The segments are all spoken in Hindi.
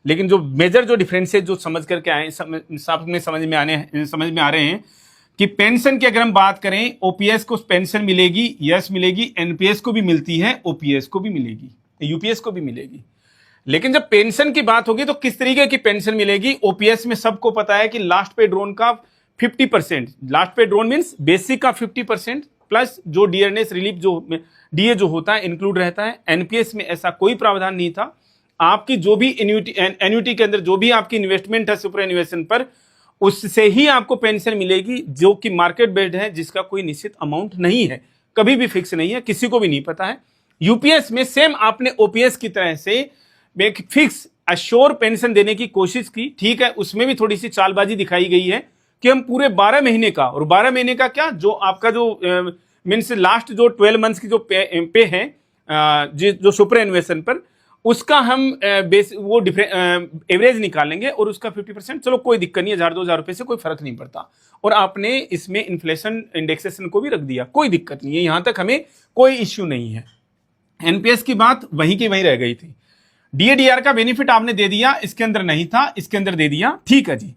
लेकिन जो मेजर जो डिफरेंसेस जो समझ करके आए समझ में आ रहे हैं कि पेंशन की अगर हम बात करें, ओपीएस को पेंशन मिलेगी, यस मिलेगी, एनपीएस को भी मिलती है, ओपीएस को भी मिलेगी, यूपीएस को भी मिलेगी। लेकिन जब पेंशन की बात होगी तो किस तरीके की पेंशन मिलेगी? ओपीएस में सबको पता है कि लास्ट पे ड्रोन का 50%, लास्ट पे ड्रोन मींस बेसिक का 50% प्लस जो डियरनेस रिलीफ जो डीए जो होता है इंक्लूड रहता है। एनपीएस में ऐसा कोई प्रावधान नहीं था। आपकी जो भी एन्युटी के अंदर जो भी आपकी इन्वेस्टमेंट है सुपर एन्युएशन पर, उससे ही आपको पेंशन मिलेगी, जो कि मार्केट बेस्ड है, जिसका कोई निश्चित अमाउंट नहीं है, कभी भी फिक्स नहीं है, किसी को भी नहीं पता है। यूपीएस में सेम आपने ओपीएस की तरह से एक फिक्स अश्योर पेंशन देने की कोशिश की, ठीक है, उसमें भी थोड़ी सी चालबाजी दिखाई गई है कि हम पूरे 12 महीने का, और 12 महीने का क्या, जो आपका जो मीन्स लास्ट जो 12 मंथ्स की जो पे है जो सुपर एन्युएशन पर, उसका हम वो एवरेज निकालेंगे और उसका 50%, चलो कोई दिक्कत नहीं है, 1000-2000 रुपए से कोई फर्क नहीं पड़ता। और आपने इसमें इन्फ्लेशन इंडेक्सेशन को भी रख दिया, कोई दिक्कत नहीं है, यहां तक हमें कोई इश्यू नहीं है। एनपीएस की बात वहीं की वहीं रह गई थी। डीएडीआर का बेनिफिट आपने दे दिया, इसके अंदर नहीं था, इसके अंदर दे दिया, ठीक है जी।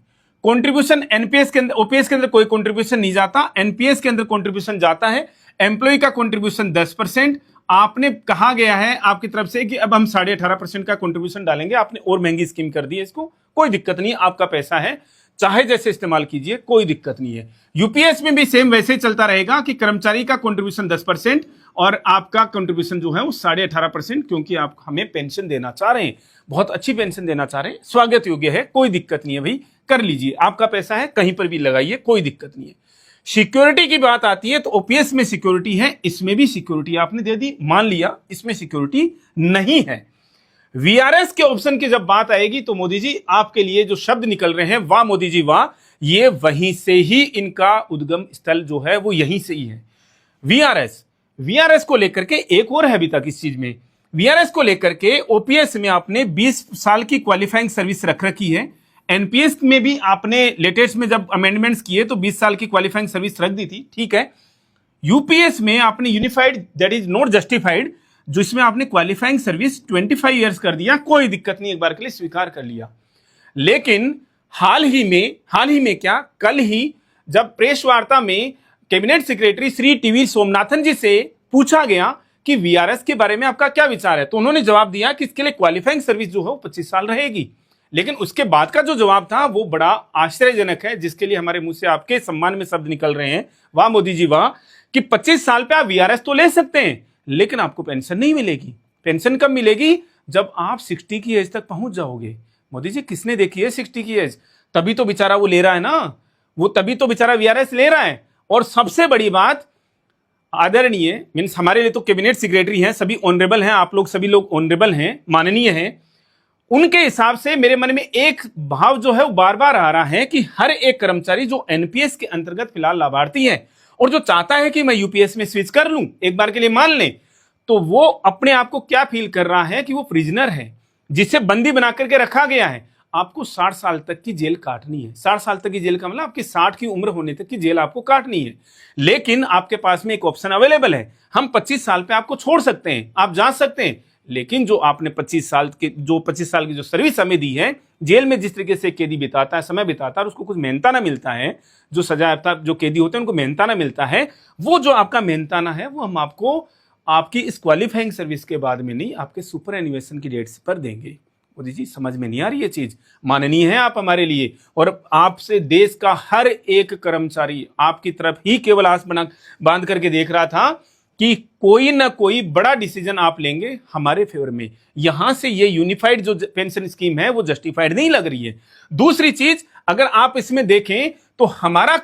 कंट्रीब्यूशन एनपीएस के अंदर, ओपीएस के अंदर कोई कंट्रीब्यूशन नहीं जाता, एनपीएस के अंदर कंट्रीब्यूशन जाता है। एम्प्लॉय का कंट्रीब्यूशन 10%, आपने कहा गया है आपकी तरफ से कि अब हम 18.5% का कंट्रीब्यूशन डालेंगे, आपने और महंगी स्कीम कर दी है इसको, कोई दिक्कत नहीं, आपका पैसा है, चाहे जैसे इस्तेमाल कीजिए, कोई दिक्कत नहीं है। यूपीएस में भी सेम वैसे ही चलता रहेगा कि कर्मचारी का कंट्रीब्यूशन 10% और आपका कंट्रीब्यूशन जो है वो 18.5%, क्योंकि आप हमें पेंशन देना चाह रहे हैं, बहुत अच्छी पेंशन देना चाह रहे हैं, स्वागत योग्य है, कोई दिक्कत नहीं है भाई, कर लीजिए, आपका पैसा है, कहीं पर भी लगाइए, कोई दिक्कत नहीं है। सिक्योरिटी की बात आती है तो ओपीएस में सिक्योरिटी है, इसमें भी सिक्योरिटी आपने दे दी, मान लिया इसमें सिक्योरिटी नहीं है। वीआरएस के ऑप्शन की जब बात आएगी तो मोदी जी आपके लिए जो शब्द निकल रहे हैं, वाह मोदी जी वाह, ये वहीं से ही इनका उद्गम स्थल जो है वो यहीं से ही है। वीआरएस को लेकर के एक और है अभी तक इस चीज में, वीआरएस को लेकर के ओपीएस में आपने 20 साल की क्वालिफाइंग सर्विस रख रखी है, एनपीएस में भी आपने लेटेस्ट में जब अमेंडमेंट्स किए तो 20 साल की क्वालिफाइंग सर्विस रख दी थी, ठीक है। यूपीएस में आपने unified that is not justified, जो इसमें आपने क्वालिफाइंग सर्विस 25 ईयर्स कर दिया, कोई दिक्कत नहीं, एक बार के लिए स्वीकार कर लिया। लेकिन हाल ही में क्या, कल ही जब प्रेस वार्ता में cabinet secretary Shri TV Somanathan ji से पूछा गया कि वीआरएस के बारे में आपका क्या विचार है, तो उन्होंने जवाब दिया कि इसके लिए क्वालिफाइंग सर्विस जो है वो 25 साल रहेगी। लेकिन उसके बाद का जो जवाब था वो बड़ा आश्चर्यजनक है, जिसके लिए हमारे मुंह से आपके सम्मान में शब्द निकल रहे हैं, वाह मोदी जी वाह, कि 25 साल पे आप वीआरएस तो ले सकते हैं लेकिन आपको पेंशन नहीं मिलेगी। पेंशन कब मिलेगी? जब आप 60 की एज तक पहुंच जाओगे। मोदी जी किसने देखी है 60 की एज? तभी तो बेचारा वो ले रहा है ना, वो तभी तो बेचारा वीआरएस ले रहा है। और सबसे बड़ी बात, आदरणीय मीन्स हमारे लिए तो कैबिनेट सेक्रेटरी हैं, सभी ऑनरेबल हैं, आप लोग सभी लोग ऑनरेबल हैं, माननीय हैं, उनके हिसाब से मेरे मन में एक भाव जो है वो बार बार आ रहा है कि हर एक कर्मचारी जो एनपीएस के अंतर्गत फिलहाल लाभार्थी है और जो चाहता है कि मैं यूपीएस में स्विच कर लूं, एक बार के लिए मान लें, तो वो अपने आप को क्या फील कर रहा है कि वो प्रिजनर है, जिसे बंदी बना करके रखा गया है। आपको 60 साल तक की जेल काटनी है। 60 साल तक की जेल का मतलब आपकी 60 की उम्र होने तक की जेल आपको काटनी है। लेकिन आपके पास में एक ऑप्शन अवेलेबल है, हम 25 साल पे आपको छोड़ सकते हैं, आप जा सकते हैं। लेकिन जो आपने 25 साल की जो सर्विस हमें दी है, जेल में जिस तरीके से कैदी बिताता है, समय बिताता है, और उसको कुछ मेहनताना मिलता है, जो सजा जो कैदी होते हैं उनको मेहनताना मिलता है, वो जो आपका मेहनताना है वो हम आपको आपकी इस क्वालिफाइंग सर्विस के बाद में नहीं, आपके सुपर एन्युएशन की डेट्स पर देंगे। मोदी जी समझ में नहीं आ रही ये चीज? माननीय है आप हमारे लिए, और आपसे देश का हर एक कर्मचारी आपकी तरफ ही केवल आस बांध करके देख रहा था कि कोई ना कोई बड़ा डिसीजन आप लेंगे हमारे फेवर में। यहां से ये यूनिफाइड जो पेंशन स्कीम है वो जस्टिफाइड नहीं लग रही है। दूसरी चीज, अगर आप इसमें देखें तो हमारा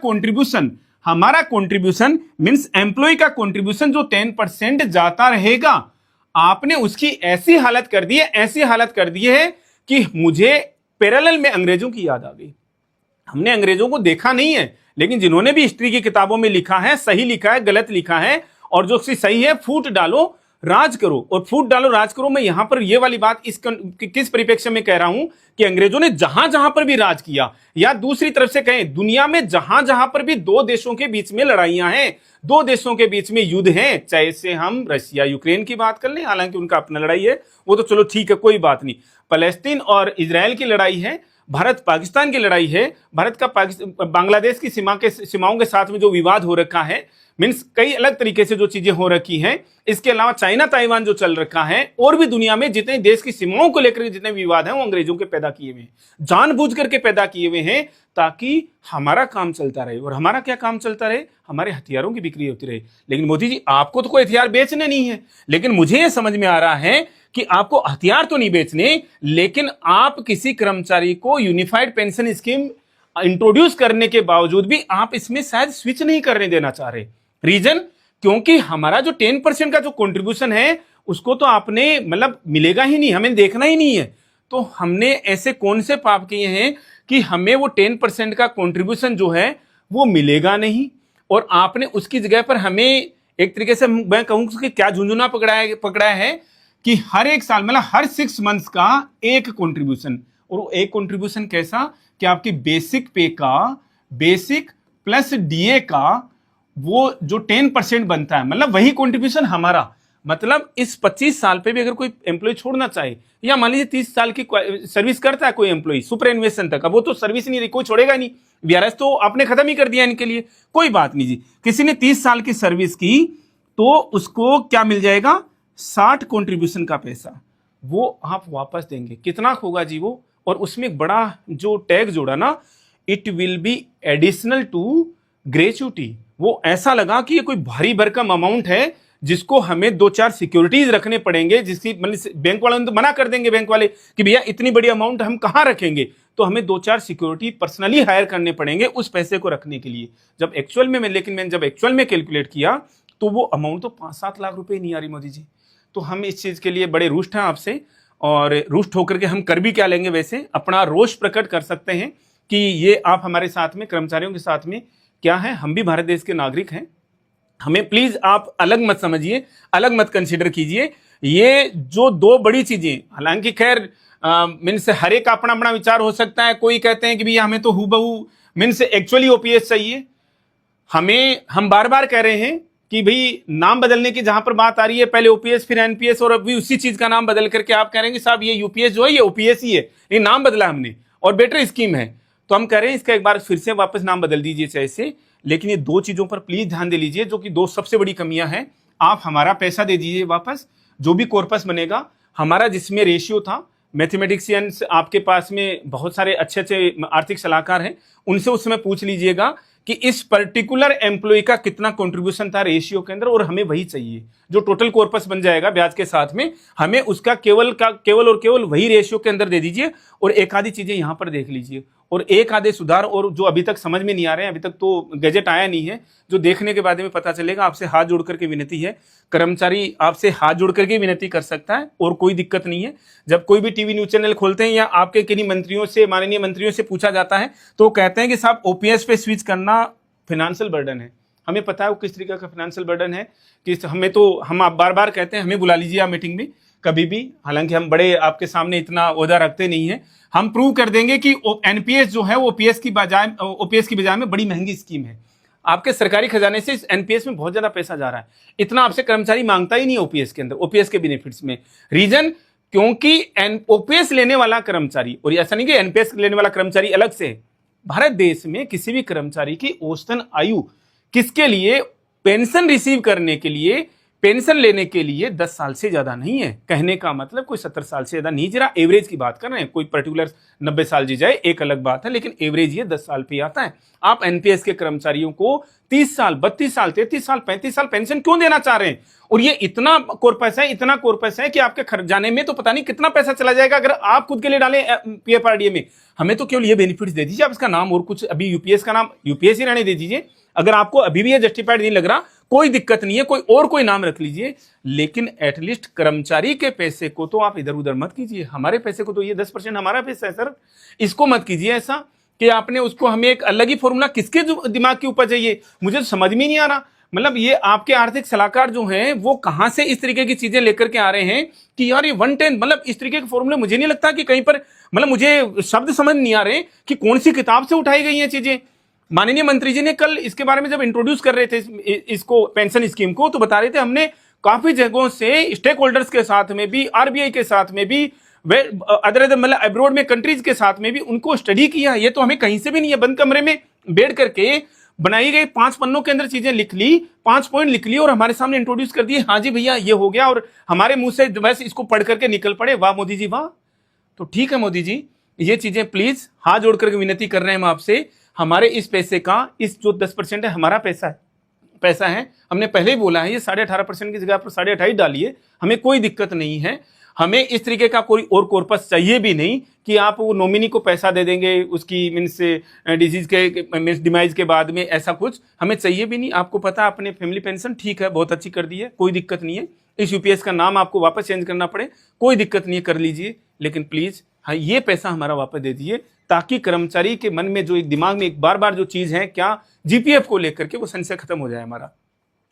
कंट्रीब्यूशन मींस एम्प्लॉय का कंट्रीब्यूशन जो 10% जाता रहेगा, आपने उसकी ऐसी हालत कर दी है कि मुझे पैरेलल में अंग्रेजों की याद आ गई। हमने अंग्रेजों को देखा नहीं है, लेकिन जिन्होंने भी हिस्ट्री की किताबों में लिखा है, सही लिखा है, गलत लिखा है, और जो सही है फूट डालो, राज करो और फूट डालो, राज करो। मैं यहां पर ये वाली बात किस परिप्रेक्ष्य में कह रहा हूं कि अंग्रेजों ने जहां जहां पर भी राज किया, या दूसरी तरफ से कहें दुनिया में जहां जहां पर भी दो देशों के बीच में लड़ाइयां हैं, दो देशों के बीच में युद्ध हैं, चाहे से हम रशिया यूक्रेन की बात कर लें, हालांकि उनका अपना लड़ाई है, वो तो चलो ठीक है, कोई बात नहीं। फलस्तीन और इजराइल की लड़ाई है, भारत पाकिस्तान की लड़ाई है, भारत का बांग्लादेश की सीमाओं के साथ में जो विवाद हो रखा है, मीन्स कई अलग तरीके से जो चीजें हो रखी हैं, इसके अलावा चाइना ताइवान जो चल रखा है, और भी दुनिया में जितने देश की सीमाओं को लेकर जितने विवाद हैं वो अंग्रेजों के पैदा किए हुए हैं, जानबूझ करके पैदा किए हुए हैं, ताकि हमारा काम चलता रहे। और हमारा क्या काम चलता रहे? हमारे हथियारों की बिक्री होती रहे। लेकिन मोदी जी, आपको तो कोई हथियार बेचने नहीं है, लेकिन मुझे यह समझ में आ रहा है कि आपको हथियार तो नहीं बेचने, लेकिन आप किसी कर्मचारी को यूनिफाइड पेंशन स्कीम इंट्रोड्यूस करने के बावजूद भी आप इसमें शायद स्विच नहीं करने देना चाह रहे। रीजन, क्योंकि हमारा जो 10% का जो कंट्रीब्यूशन है उसको तो आपने मतलब मिलेगा ही नहीं, हमें देखना ही नहीं है। तो हमने ऐसे कौन से पाप किए हैं कि हमें वो 10% का कंट्रीब्यूशन जो है वो मिलेगा नहीं, और आपने उसकी जगह पर हमें एक तरीके से मैं कहूं कि क्या झुंझुना पकड़ा है कि हर एक साल मतलब हर 6 मंथ्स का एक कंट्रीब्यूशन, और वो एक कंट्रीब्यूशन कैसा कि आपकी बेसिक पे का बेसिक प्लस डीए का वो जो 10% बनता है, मतलब वही कंट्रीब्यूशन हमारा। मतलब इस 25 साल पे भी अगर कोई एम्प्लॉय छोड़ना चाहे, या मान लीजिए 30 साल की सर्विस करता है कोई एम्प्लॉय सुपर एनुएशन तक, अब वो तो सर्विस नहीं रही, कोई छोड़ेगा नहीं, वीआरएस तो आपने खत्म ही कर दिया इनके लिए, कोई बात नहीं जी। किसी ने 30 साल की सर्विस की तो उसको क्या मिल जाएगा? 60 कंट्रीब्यूशन का पैसा वो आप वापस देंगे। कितना होगा जी वो? और उसमें एक बड़ा जो टैग जोड़ा ना, it will be additional to gratuity. वो ऐसा लगा कि ये कोई भारी भरकम अमाउंट है जिसको हमें 2-4 सिक्योरिटीज रखने पड़ेंगे, जिसकी मतलब बैंक वालों ने तो मना कर देंगे, बैंक वाले कि भैया इतनी बड़ी अमाउंट हम कहां रखेंगे, तो हमें 2-4 सिक्योरिटी पर्सनली हायर करने पड़ेंगे उस पैसे को रखने के लिए। जब एक्चुअल में मैंने जब एक्चुअल में कैलकुलेट किया तो वो अमाउंट तो 5-7 लाख रुपए नहीं आ रही मोदी जी। तो हम इस चीज के लिए बड़े रुष्ट हैं आपसे, और रुष्ट होकर के हम कर भी क्या लेंगे? वैसे अपना रोष प्रकट कर सकते हैं कि ये आप हमारे साथ में, कर्मचारियों के साथ में क्या है, हम भी भारत देश के नागरिक हैं, हमें प्लीज आप अलग मत समझिए, अलग मत कंसीडर कीजिए। ये जो दो बड़ी चीजें, हालांकि खैर मीन्स हर एक का अपना अपना विचार हो सकता है। कोई कहते हैं कि भैया हमें तो हूबहू मीन्स एक्चुअली ओपीएस चाहिए, हम बार बार कह रहे हैं कि भाई नाम बदलने की जहां पर बात आ रही है, पहले ओपीएस फिर एनपीएस, और अभी उसी चीज का नाम बदल करके आप कह रहे हैं कि साहब ये यूपीएस जो है ये ओपीएस ही है, ये नाम बदला हमने और बेटर स्कीम है। तो हम कह रहे हैं इसका एक बार फिर से वापस नाम बदल दीजिए चाहे से, लेकिन ये दो चीजों पर प्लीज ध्यान दे लीजिए, जो कि दो सबसे बड़ी कमियां हैं। आप हमारा पैसा दे दीजिए वापस, जो भी कॉर्पस बनेगा हमारा, जिसमें रेशियो था, मैथमेटिशियंस आपके पास में बहुत सारे अच्छे अच्छे आर्थिक सलाहकार हैं, उनसे उस समय पूछ लीजिएगा कि इस पर्टिकुलर एम्प्लॉय का कितना कंट्रीब्यूशन था रेशियो के अंदर, और हमें वही चाहिए जो टोटल कॉर्पस बन जाएगा ब्याज के साथ में, हमें उसका केवल वही रेशियो के अंदर दे दीजिए। और एक आधी चीजें यहां पर देख लीजिए, और एक आधे सुधार और जो अभी तक समझ में नहीं आ रहे हैं, अभी तक तो गैजेट आया नहीं है, जो देखने के बाद में पता चलेगा। आपसे हाथ जोड़ करके विनती है, कर्मचारी आपसे हाथ जोड़ करके विनती कर सकता है, और कोई दिक्कत नहीं है। जब कोई भी टीवी न्यूज चैनल खोलते हैं या आपके किन्हीं मंत्रियों से, माननीय मंत्रियों से पूछा जाता है, तो कहते हैं कि साहब ओपीएस पे स्विच करना फाइनेंशियल बर्डन है। हमें पता है वो किस तरीके का फाइनेंशियल बर्डन है, कि हमें तो हम आप बार बार कहते हैं हमें बुला लीजिए आप मीटिंग में कभी भी, हालांकि हम बड़े आपके सामने इतना ओहदा रखते नहीं है। हम प्रूव कर देंगे कि एनपीएस जो है वो ओपीएस की बजाय में बड़ी महंगी स्कीम है। आपके सरकारी खजाने से एनपीएस में बहुत ज्यादा पैसा जा रहा है, इतना आपसे कर्मचारी मांगता ही नहीं ओपीएस के अंदर, ओपीएस के बेनिफिट्स में। रीजन, क्योंकि ओपीएस लेने वाला कर्मचारी, और ऐसा नहीं कि एनपीएस लेने वाला कर्मचारी अलग से, भारत देश में किसी भी कर्मचारी की औसतन आयु किसके लिए, पेंशन रिसीव करने के लिए, पेंशन लेने के लिए 10 साल से ज्यादा नहीं है। कहने का मतलब कोई 70 साल से ज्यादा नहीं, जरा एवरेज की बात कर रहे हैं, कोई पर्टिकुलर 90 साल जी जाए एक अलग बात है, लेकिन एवरेज ये 10 साल पे आता है। आप एनपीएस के कर्मचारियों को 30 साल, 32 साल, 33 साल, 35 साल पेंशन क्यों देना चाह रहे हैं? और ये इतना कॉर्पस है कि आपके खर्चाने में तो पता नहीं कितना पैसा चला जाएगा अगर आप खुद के लिए डालें पीएफआरडीए में। हमें तो केवल ये बेनिफिट्स दे दीजिए, आप इसका नाम और कुछ अभी यूपीएस का नाम यूपीएस ही रहने दे दीजिए। अगर आपको अभी भी ये जस्टिफाइड नहीं लग रहा, कोई दिक्कत नहीं है, कोई नाम रख लीजिए, लेकिन एटलीस्ट कर्मचारी के पैसे को तो आप इधर उधर मत कीजिए। हमारे पैसे को तो ये 10% हमारा पैसा है सर, इसको मत कीजिए ऐसा कि आपने उसको, हमें एक अलग ही फॉर्मूला किसके दिमाग के ऊपर चाहिए, मुझे तो समझ में नहीं आ रहा। मतलब ये आपके आर्थिक सलाहकार जो हैं वो कहां से इस तरीके की चीजें लेकर के आ रहे हैं कि यार ये 110, मतलब इस तरीके के फॉर्मूले मुझे नहीं लगता कि कहीं पर, मतलब मुझे शब्द समझ नहीं आ रहे कि कौन सी किताब से उठाई गई हैं चीजें। माननीय मंत्री जी ने कल इसके बारे में जब इंट्रोड्यूस कर रहे थे इसको, पेंशन स्कीम को, तो बता रहे थे हमने काफी जगहों से स्टेक होल्डर्स के साथ में भी, आरबीआई के साथ में भी, अदर मतलब अब्रॉड में कंट्रीज के साथ में भी उनको स्टडी किया। ये तो हमें कहीं से भी नहीं है, बंद कमरे में बैठ करके बनाई गई 5 पन्नों के अंदर चीजें लिख ली, 5 पॉइंट लिख ली और हमारे सामने इंट्रोड्यूस कर दिए, हाँ जी भैया ये हो गया, और हमारे मुंह से वैसे इसको पढ़ करके निकल पड़े। वाह मोदी जी वाह। तो ठीक है मोदी जी, ये चीजें प्लीज हाथ जोड़ करके विनती कर रहे हैं हम आपसे, हमारे इस पैसे का, इस जो 10% है हमारा पैसा है, हमने पहले ही बोला है ये 18.5% की जगह पर 28.5 डालिए, हमें कोई दिक्कत नहीं है। हमें इस तरीके का कोई और कॉर्पस चाहिए भी नहीं कि आप वो नॉमिनी को पैसा दे देंगे उसकी मीन्स डिजीज के मीन्स डिमाइज के बाद में, ऐसा कुछ हमें चाहिए भी नहीं। आपको पता अपने फैमिली पेंशन ठीक है, बहुत अच्छी कर दी है, कोई दिक्कत नहीं है। इस यूपीएस का नाम आपको वापस चेंज करना पड़े, कोई दिक्कत नहीं है, कर लीजिए, लेकिन प्लीज हाँ ये पैसा हमारा वापस दे दीजिए, ताकि कर्मचारी के मन में जो एक दिमाग में एक बार बार जो चीज है क्या जीपीएफ को लेकर के, वो संशय खत्म हो जाए हमारा।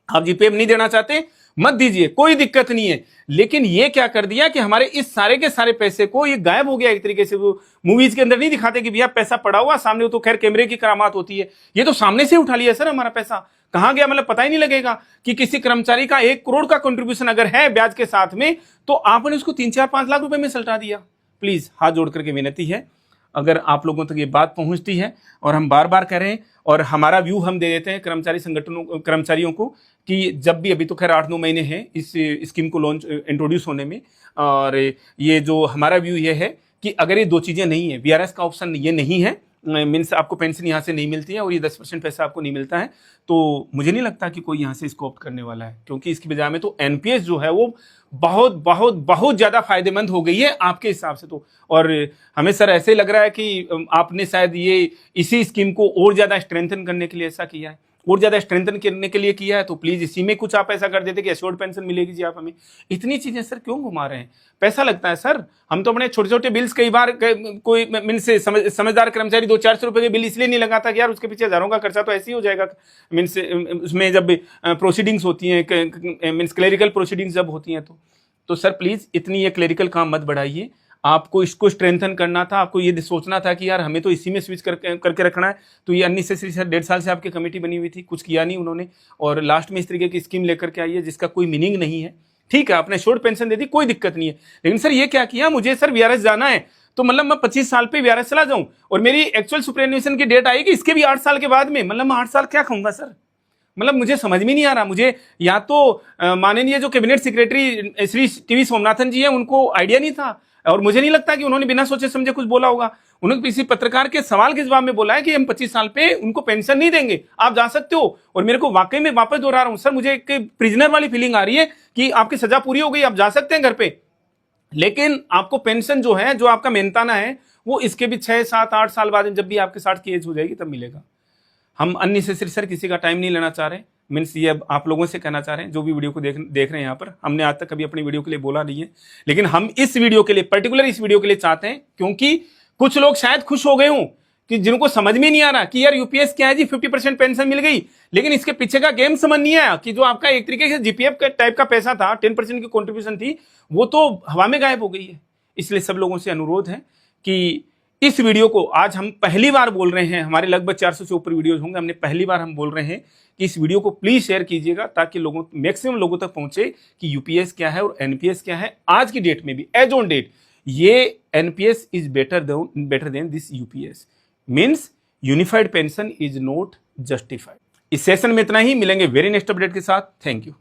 आप जीपीएफ नहीं देना चाहते मत दीजिए, कोई दिक्कत नहीं है, लेकिन ये क्या कर दिया कि हमारे इस सारे के सारे पैसे को ये गायब हो गया एक तरीके से। वो मूवीज के अंदर नहीं दिखाते कि भैया पैसा पड़ा हुआ सामने, वो तो खैर कैमरे की करामात होती है, ये तो सामने से उठा लिया सर हमारा पैसा, कहां गया मतलब पता ही नहीं लगेगा कि किसी कर्मचारी का 1 करोड़ का कंट्रीब्यूशन अगर है ब्याज के साथ में, तो आपने उसको 3-4-5 लाख रुपए में सल्टा दिया। प्लीज हाथ जोड़ करके विनती है, अगर आप लोगों तक ये बात पहुंचती है, और हम बार बार कह रहे हैं और हमारा व्यू हम दे देते हैं कर्मचारी संगठनों, कर्मचारियों को, कि जब भी, अभी तो खैर 8-9 महीने हैं इस स्कीम को लॉन्च इंट्रोड्यूस होने में, और ये जो हमारा व्यू ये है कि अगर ये 2 चीजें नहीं है, वीआरएस का ऑप्शन ये नहीं है, मीन्स आपको पेंशन यहाँ से नहीं मिलती है और ये 10% पैसा आपको नहीं मिलता है, तो मुझे नहीं लगता कि कोई यहाँ से इसको ऑप्ट करने वाला है, क्योंकि इसकी बजाय में तो एनपीएस जो है वो बहुत बहुत बहुत ज्यादा फायदेमंद हो गई है आपके हिसाब से तो। और हमें सर ऐसे लग रहा है कि आपने शायद ये इसी स्कीम को और ज्यादा स्ट्रेंथन करने के लिए ऐसा किया है, और ज्यादा स्ट्रेंथन करने के लिए किया है, तो प्लीज इसी में कुछ आप ऐसा कर देते कि एश्योर्ड पेंशन मिलेगी जी आप हमें। इतनी चीजें सर क्यों घुमा रहे हैं, पैसा लगता है सर, हम तो अपने छोटे छोटे बिल्स कई बार कोई मीन्स समझदार कर्मचारी 200-400 रुपए के बिल इसलिए नहीं लगाता कि यार उसके पीछे हजारों का खर्चा तो ऐसे ही हो जाएगा, मीन्स उसमें जब प्रोसीडिंग्स होती हैं, मीन्स क्लेरिकल प्रोसीडिंग्स जब होती हैं, तो सर प्लीज इतनी ये क्लेरिकल काम मत बढ़ाइए। आपको इसको स्ट्रेंथन करना था, आपको ये सोचना था कि यार हमें तो इसी में स्विच करके रखना है, तो ये अननेसेसरी सर 1.5 साल से आपकी कमेटी बनी हुई थी, कुछ किया नहीं उन्होंने, और लास्ट में इस तरीके की स्कीम लेकर के आई है जिसका कोई मीनिंग नहीं है। ठीक है आपने शॉर्ट पेंशन दे दी, कोई दिक्कत नहीं है, लेकिन सर ये क्या किया, मुझे सर वीआरएस जाना है तो मतलब मैं 25 साल पे वीआरएस चला जाऊं और मेरी एक्चुअल सुपरएन्युएशन की डेट आएगी इसके भी 8 साल के बाद में, मतलब मैं 8 साल क्या खाऊंगा सर, मतलब मुझे समझ में नहीं आ रहा। मुझे या तो माननीय जो cabinet secretary Shri TV Somanathan ji हैं उनको आइडिया नहीं था, और मुझे नहीं लगता कि उन्होंने बिना सोचे समझे कुछ बोला होगा, उन्होंने किसी पत्रकार के सवाल के जवाब में बोला है कि हम 25 साल पे उनको पेंशन नहीं देंगे, आप जा सकते हो। और मेरे को वाकई में वापस दोहरा रहा हूं सर, मुझे एक प्रिजनर वाली फीलिंग आ रही है कि आपकी सजा पूरी हो गई, आप जा सकते हैं घर पे, लेकिन आपको पेंशन जो है, जो आपका मेहनताना है, वो इसके भी 6-7-8 साल बाद जब भी आपके 60 की एज हो जाएगी तब मिलेगा। हम अननेसेसरी सर किसी का टाइम नहीं लेना चाह रहे, मीन्स ये अब आप लोगों से कहना चाह रहे हैं जो भी वीडियो को देख रहे हैं यहाँ पर, हमने आज तक कभी अपनी वीडियो के लिए बोला नहीं है, लेकिन हम इस वीडियो के लिए, पर्टिकुलर इस वीडियो के लिए चाहते हैं, क्योंकि कुछ लोग शायद खुश हो गए हों कि जिनको समझ में नहीं आ रहा कि यार यूपीएस क्या है जी, 50% पेंशन मिल गई, लेकिन इसके पीछे का गेम समझ नहीं आया कि जो आपका एक तरीके से जीपीएफ का टाइप का पैसा था, 10% की कॉन्ट्रीब्यूशन थी, वो तो हवा में गायब हो गई है। इसलिए सब लोगों से अनुरोध है कि इस वीडियो को आज हम पहली बार बोल रहे हैं, हमारे लगभग 400 से ऊपर वीडियोस होंगे, हमने पहली बार हम बोल रहे हैं कि इस वीडियो को प्लीज शेयर कीजिएगा ताकि लोगों, मैक्सिमम लोगों तक पहुंचे कि यूपीएस क्या है और एनपीएस क्या है। आज की डेट में भी, एज ऑन डेट, ये NPS is better than this UPS, means unified pension is not justified. इस सेशन में इतना ही, मिलेंगे वेरी नेक्स्ट अपडेट के साथ। Thank you.